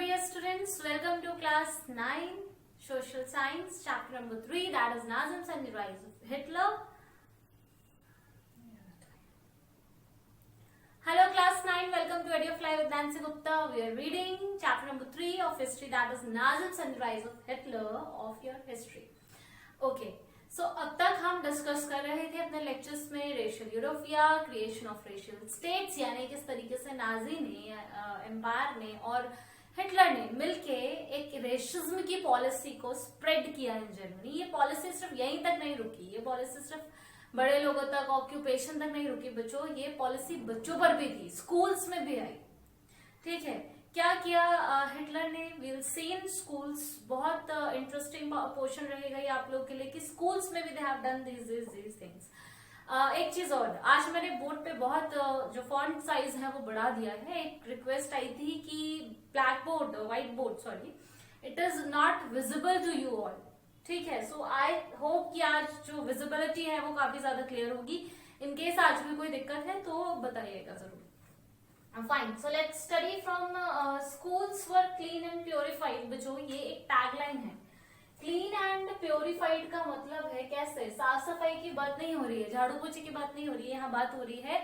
dear students, welcome to class 9 social science chapter number 3, that is Nazism and the rise of Hitler. Hello class 9, welcome to EduFly with Nancy Gupta. We are reading chapter number 3 of history, that is Nazism and the rise of Hitler of your history. Okay, so अब तक हम discuss कर रहे थे अपने lectures में racial europaea, creation of racial states, यानी किस तरीके से नाजी ने, एम्पायर ने और हिटलर ने मिलके एक रेशिज्म की पॉलिसी को स्प्रेड किया इन जर्मनी। ये पॉलिसी सिर्फ यहीं तक नहीं रुकी, ये पॉलिसी सिर्फ बड़े लोगों तक, ऑक्यूपेशन तक नहीं रुकी बच्चों, ये पॉलिसी बच्चों पर भी थी, स्कूल्स में भी आई। ठीक है, क्या किया हिटलर ने, विल सी इन स्कूल्स। बहुत इंटरेस्टिंग पोर्शन रहेगा ये आप लोग के लिए कि स्कूल्स में भी they have done these things. एक चीज और, आज मैंने बोर्ड पे बहुत जो फॉन्ट साइज है वो बढ़ा दिया है। एक रिक्वेस्ट आई थी कि black board, white board sorry, it is not visible to you all. ठीक है, सो आई होप कि आज जो विजिबिलिटी है वो काफी ज्यादा क्लियर होगी। इन केस आज भी कोई दिक्कत है तो बताइएगा जरूर। Fine, so let's study from schools were clean and purified. बच्चों ये एक टैगलाइन है, क्लीन एंड प्योरिफाइड का मतलब है कैसे, साफ सफाई की बात नहीं हो रही है, झाड़ू पोछे की बात नहीं हो रही है, यहाँ बात हो रही है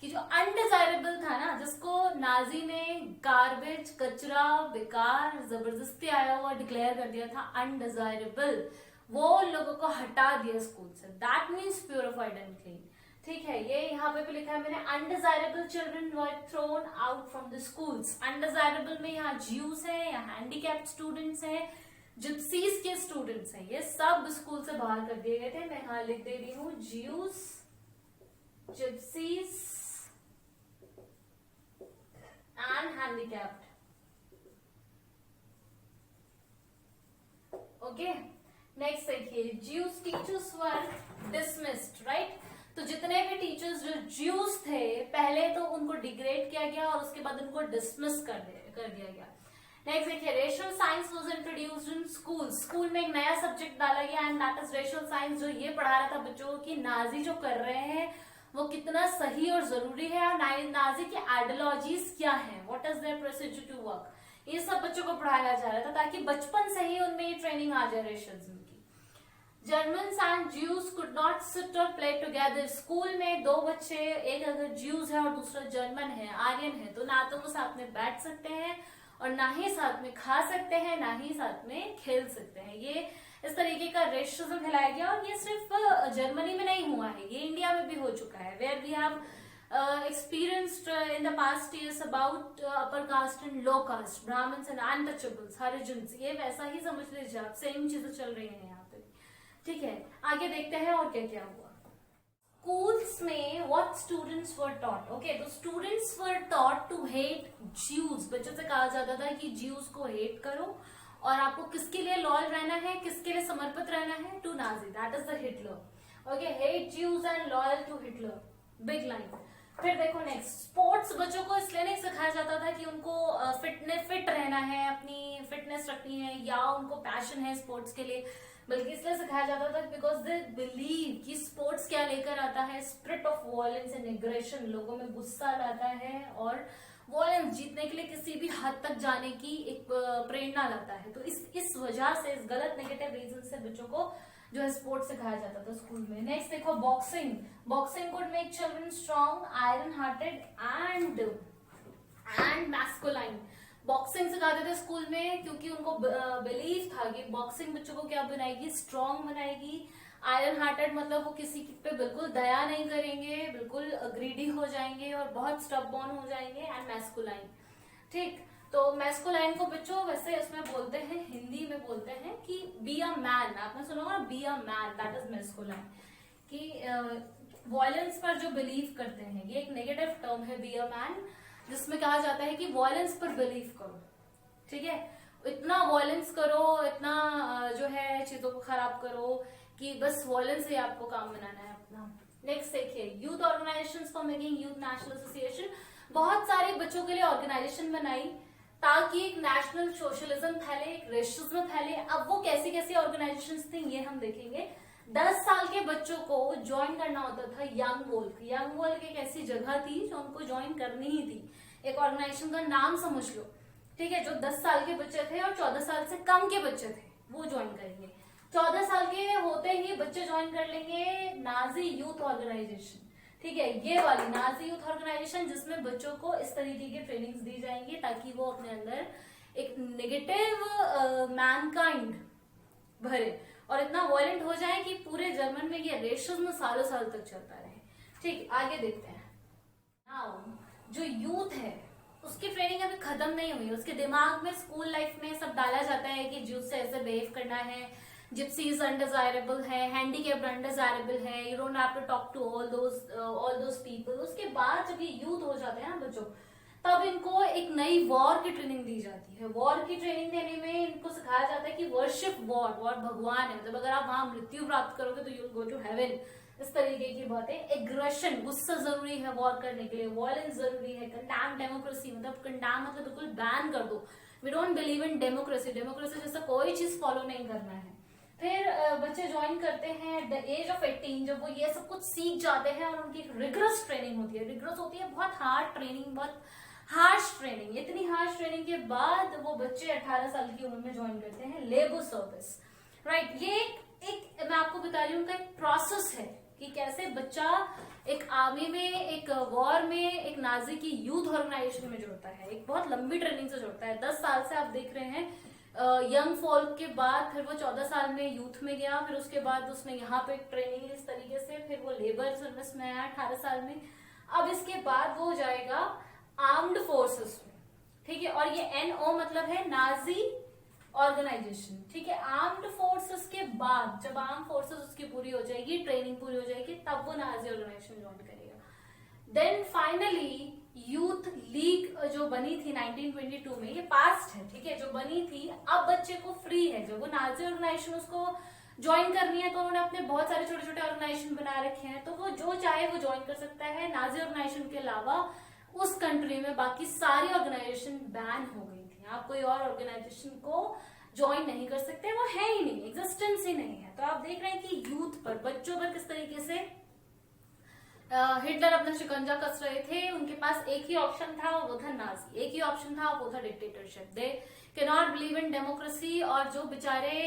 कि जो अनडिजायरेबल था ना, जिसको नाजी ने गार्बेज, कचरा, बेकार, जबरदस्ती आया हुआ डिक्लेयर कर दिया था अनडिजायरेबल, वो लोगों को हटा दिया स्कूल से। That means purified and clean. ठीक है, ये यहाँ पे भी लिखा है मैंने, undesirable children were thrown out from the schools. Undesirable में यहाँ ज्यूस है, यहाँ हैंडीकैप्ड स्टूडेंट्स हैं, जिप्सीज के स्टूडेंट्स हैं, ये सब स्कूल से बाहर कर दिए गए थे। मैं यहाँ लिख दे रही हूँ Jews, gypsies and handicapped. Okay, next देखिए, Jews teachers were dismissed, right. तो जितने भी टीचर्स जो ज्यूस थे पहले तो उनको डिग्रेड किया गया और उसके बाद उनको डिसमिस कर दिया गया। नेक्स्ट देखिए, racial science was introduced in school. School में एक नया सब्जेक्ट डाला गया and that is racial science, जो ये पढ़ा रहा था बच्चों को कि नाजी जो कर रहे हैं वो कितना सही और जरूरी है और नाजी की आइडियोलॉजीज क्या है, what is their procedure to work, ये सब बच्चों को पढ़ाया जा रहा था ताकि बचपन से ही उनमें ये ट्रेनिंग आ जाए रेशियलिज्म की। Germans and Jews could not sit और प्ले टुगेदर। स्कूल में दो बच्चे, एक अगर ज्यूज है और दूसरा जर्मन है, आर्यन है, तो ना तो वो साथ में बैठ सकते हैं और ना ही साथ में खा सकते हैं, ना ही साथ में खेल सकते हैं। ये इस तरीके का रेशिज्म फैलाया गया और ये सिर्फ जर्मनी में नहीं हुआ है, ये इंडिया में भी हो चुका है। Where we have experienced in the past years about upper caste and low caste, Brahmins and untouchables, Harijans, ये वैसा ही समझ लीजिए आप, सेम चीजें चल रही हैं यहाँ पे। ठीक है, आगे देखते हैं और क्या क्या हुआ। स्कूल्स में what students were taught, okay, तो students were taught to hate Jews। बच्चों से कहा जाता था कि Jews को hate करो और आपको किसके लिए लॉयल रहना है, किसके लिए समर्पित रहना है, to Nazi, that is the Hitler. Okay, hate Jews and loyal to Hitler, big line. फिर देखो नेक्स्ट, स्पोर्ट्स बच्चों को इसलिए नहीं सिखाया जाता था कि उनको फिट रहना है, अपनी फिटनेस रखनी है या उनको पैशन है स्पोर्ट्स के लिए, बल्कि इसलिए सिखाया जाता था बिकॉज दे बिलीव कि स्पोर्ट्स क्या लेकर आता है, spirit of violence and aggression, लोगों में गुस्सा लाता है और वॉयलेंस जीतने के लिए किसी भी हद तक जाने की एक प्रेरणा लाता है। तो इस वजह से, इस गलत नेगेटिव रीजन से बच्चों को जो है स्पोर्ट्स सिखाया जाता था स्कूल में। नेक्स्ट देखो, boxing. Boxing could make children strong, iron hearted and masculine. Boxing सिखाते थे स्कूल में क्योंकि उनको बिलीव था कि बॉक्सिंग बच्चों को क्या बनाएगी, स्ट्रॉन्ग बनाएगी। आयरन हार्टेड मतलब वो किसी पे बिल्कुल दया नहीं करेंगे, बिल्कुल ग्रीडी हो जाएंगे और बहुत स्टबबॉर्न हो जाएंगे। एंड मैस्कुलाइन, ठीक, तो मैस्कुलाइन को बच्चों वैसे इसमें बोलते हैं, हिंदी में बोलते हैं कि बी अ मैन। आपने सुना होगा be a man, that is masculine, कि वॉयलेंस पर जो बिलीव करते हैं, ये एक नेगेटिव टर्म है बी अ मैन, जिसमें कहा जाता है कि वॉयलेंस पर बिलीव करो। ठीक है, इतना वॉयलेंस करो, इतना जो है चीजों को खराब करो कि बस वॉयलेंस से आपको काम बनाना है अपना। नेक्स्ट देखिए, youth organisations for making youth national association. बहुत सारे बच्चों के लिए ऑर्गेनाइजेशन बनाई ताकि एक नेशनल सोशलिज्म फैले, एक रेशिज्म फैले। अब वो कैसी कैसी ऑर्गेनाइजेशंस थी ये हम देखेंगे। 10 साल के बच्चों को ज्वाइन करना होता था यंग वोल्क। यंग वोल्क एक ऐसी जगह थी जो उनको ज्वाइन करनी ही थी। एक ऑर्गेनाइजेशन का नाम समझ लो, ठीक है, जो 10 साल के बच्चे थे और 14 साल से कम के बच्चे थे वो ज्वाइन करेंगे। 14 साल के होते ही बच्चे ज्वाइन कर लेंगे नाजी यूथ ऑर्गेनाइजेशन। ठीक है, ये वाली नाजी यूथ ऑर्गेनाइजेशन जिसमें बच्चों को इस तरीके की ट्रेनिंग्स दी जाएंगी ताकि वो अपने अंदर एक नेगेटिव मैनकाइंड भरे और इतना वायलेंट हो जाए कि पूरे जर्मन में ये रेशिज्म सालों साल तक चलता रहे। ठीक, आगे देखते हैं। नाउ जो यूथ है उसकी ट्रेनिंग अभी खत्म नहीं हुई, उसके दिमाग में स्कूल लाइफ में सब डाला जाता है कि ज्यूस से ऐसे बिहेव करना है, जिप्सीज अनडिजायरेबल है, हैंडीकैप्ड अनडिजायरेबल है, you don't have to talk to all those people. उसके बाद जब ये यूथ हो जाते हैं ना बच्चों, तब इनको एक नई वॉर की ट्रेनिंग दी जाती है। वॉर की ट्रेनिंग देने में इनको सिखाया जाता है कि वर्शिप वॉर, वॉर भगवान है, मतलब अगर आप वहां मृत्यु प्राप्त करोगे तो यू गो टू हेवन, इस तरीके की बातें। एग्रेशन, गुस्सा जरूरी है वॉर करने के लिए, वॉयलेंस जरूरी है। कंडैम डेमोक्रेसी, मतलब कंडैम मतलब बिल्कुल बैन कर दो। We don't believe in democracy, democracy जैसा कोई चीज फॉलो नहीं करना है। फिर बच्चे ज्वाइन करते हैं एट द एज ऑफ 18, जब वो ये सब कुछ सीख जाते हैं और उनकी रिगरस ट्रेनिंग होती है। रिगरस होती है बहुत हार्ड ट्रेनिंग, बहुत हार्श ट्रेनिंग। इतनी हार्श ट्रेनिंग के बाद वो बच्चे 18 साल की उम्र में ज्वाइन करते हैं लेबर सर्विस। राइट, ये एक मैं आपको बता रही हूँ उनका एक प्रोसेस है कि कैसे बच्चा एक आर्मी में, एक वॉर में, एक नाजी की यूथ ऑर्गेनाइजेशन में जुड़ता है। एक बहुत लंबी ट्रेनिंग से जुड़ता है। 10 साल से आप देख रहे हैं यंग फोल्क के बाद फिर वो 14 साल में यूथ में गया, फिर उसके बाद उसने यहाँ पे ट्रेनिंग इस तरीके से, फिर वो लेबर सर्विस में आया 18 साल में। अब इसके बाद वो जाएगा आर्म्ड फोर्सेस में। ठीक है, और ये NO मतलब है नाजी ऑर्गेनाइजेशन। ठीक है, आर्म्ड फोर्सेस के बाद जब आर्म फोर्सेस उसकी पूरी हो जाएगी, ट्रेनिंग पूरी हो जाएगी, तब वो नाजी ऑर्गेनाइजेशन ज्वाइन करेगा। देन फाइनली यूथ लीग जो बनी थी 1922 में, ये पास्ट है। ठीक है, जो बनी थी, अब बच्चे को फ्री है। जब वो नाजी ऑर्गेनाइजेशन उसको ज्वाइन करनी है तो उन्होंने अपने बहुत सारे छोटे छोटे ऑर्गेनाइजेशन बना रखे हैं, तो वो जो चाहे वो ज्वाइन कर सकता है। नाजी ऑर्गेनाइजेशन के अलावा उस कंट्री में बाकी सारी ऑर्गेनाइजेशन बैन हो गई थी। आप कोई और ऑर्गेनाइजेशन को ज्वाइन नहीं कर सकते, वो है ही नहीं, एग्जिस्टेंस ही नहीं है। तो आप देख रहे हैं कि यूथ पर, बच्चों पर किस तरीके से हिटलर अपना शिकंजा कस रहे थे। उनके पास एक ही ऑप्शन था, वो था नाजी। एक ही ऑप्शन था, वो था dictatorship. They can not believe in democracy. और जो बेचारे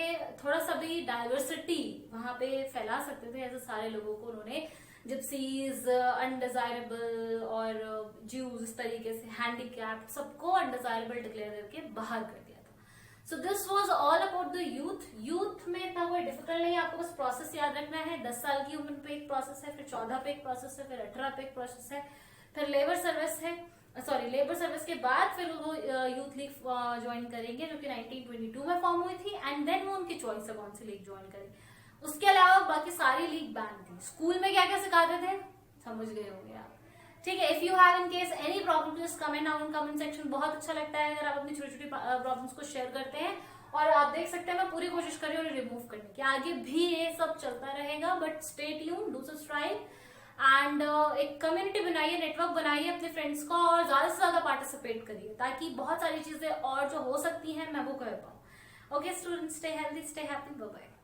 थोड़ा सा भी डाइवर्सिटी वहां पे फैला सकते थे, ऐसे सारे लोगों को उन्होंने जिप्सीज, अनडिजायरेबल और ज्यूज, इस तरीके से हैंडीकैप्ड, सबको अनडिजायरेबल डिक्लेयर करके बाहर कर दिया था। So this was all about the youth. Youth में इतना कोई डिफिकल्ट नहीं है, आपको बस प्रोसेस याद रखना है। 10 साल की उम्र पे एक प्रोसेस है, फिर 14 पे एक प्रोसेस है, फिर 18 पे एक प्रोसेस है, फिर लेबर सर्विस है। सॉरी, लेबर सर्विस के बाद फिर वो यूथ लीग ज्वाइन करेंगे जो कि 1922 में फॉर्म हुई थी। एंड देन वो उनकी चॉइस है कौन सी लीग ज्वाइन करेंगे। उसके अलावा बाकी सारी लीग बैन थी। स्कूल में क्या क्या सिखाते थे समझ गए होंगे आप। ठीक है, if you have in case any problem please comment down in comment section. बहुत अच्छा लगता है अगर आप अपनी छोटी छोटी प्रॉब्लम्स को शेयर करते हैं। और आप देख सकते हैं मैं पूरी कोशिश कर रही हूँ रिमूव करने की। आगे भी ये सब चलता रहेगा, but stay tuned, do subscribe and एक कम्युनिटी बनाइए, नेटवर्क बनाइए अपने फ्रेंड्स को और ज्यादा से ज्यादा पार्टिसिपेट करिए ताकि बहुत सारी चीजें और जो हो सकती हैं मैं वो कर पाऊँ। Okay students, stay healthy, stay happy, bye bye.